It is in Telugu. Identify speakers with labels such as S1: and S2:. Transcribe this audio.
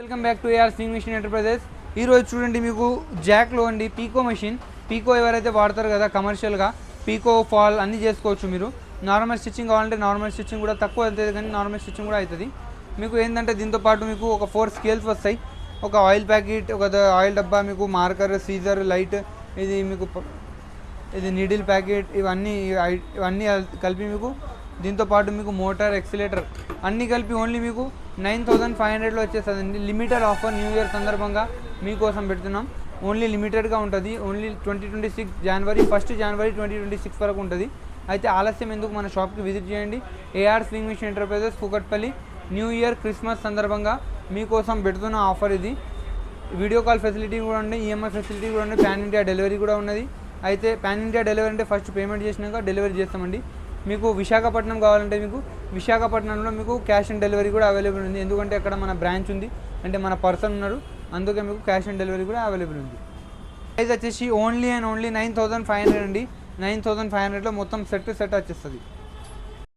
S1: Welcome back to AR sewing machine enterprises. ఈరోజు చూడండి మీకు జాక్లో అండి పీకో మెషిన్. పీకో ఎవరైతే వాడతారు కదా కమర్షియల్గా పీకో ఫాల్ అన్నీ చేసుకోవచ్చు. మీరు నార్మల్ స్టిచ్చింగ్ కావాలంటే నార్మల్ స్టిచ్చింగ్ కూడా తక్కువ అవుతుంది, కానీ నార్మల్ స్టిచ్చింగ్ కూడా అవుతుంది. మీకు ఏంటంటే దీంతో పాటు మీకు ఒక 4 స్కేల్స్ వస్తాయి, ఒక ఆయిల్ ప్యాకెట్, ఒక ఆయిల్ డబ్బా, మీకు మార్కర్, సీజర్, లైట్, ఇది మీకు ఇది నీడిల్ ప్యాకెట్, ఇవన్నీ కలిపి మీకు దీంతో పాటు మీకు మోటార్, ఎక్సిలేటర్ అన్నీ కలిపి ఓన్లీ మీకు 9500లో వచ్చేస్తుందండి. లిమిటెడ్ ఆఫర్ న్యూ ఇయర్ సందర్భంగా మీకోసం పెడుతున్నాం. ఓన్లీ లిమిటెడ్గా ఉంటుంది. ఓన్లీ 2026 జనవరి 1 జనవరి 2026 వరకు ఉంటుంది. అయితే ఆలస్యం ఎందుకు, మన షాప్కి విజిట్ చేయండి. AR sewing machine enterprises, Kukatpally. New year, Christmas సందర్భంగా మీకోసం పెడుతున్న ఆఫర్ ఇది. వీడియో కాల్ ఫెసిలిటీ కూడా ఉంది, ఈఎంఐ ఫెసిలిటీ కూడా ఉంది, పాన్ ఇండియా డెలివరీ కూడా ఉన్నది. అయితే పాన్ ఇండియా డెలివరీ అంటే ఫస్ట్ పేమెంట్ చేసినాక డెలివరీ చేస్తామండి. మీకు విశాఖపట్నం కావాలంటే మీకు విశాఖపట్నంలో మీకు క్యాష్ ఆన్ డెలివరీ కూడా అవైలబుల్ ఉంది. ఎందుకంటే అక్కడ మన బ్రాంచ్ ఉంది, అంటే మన పర్సన్ ఉన్నారు, అందుకే మీకు క్యాష్ ఆన్ డెలివరీ కూడా అవైలబుల్ ఉంది. ప్రైస్ వచ్చేసి ఓన్లీ 9500 అండి. 9500లో మొత్తం సెట్ వచ్చేస్తుంది.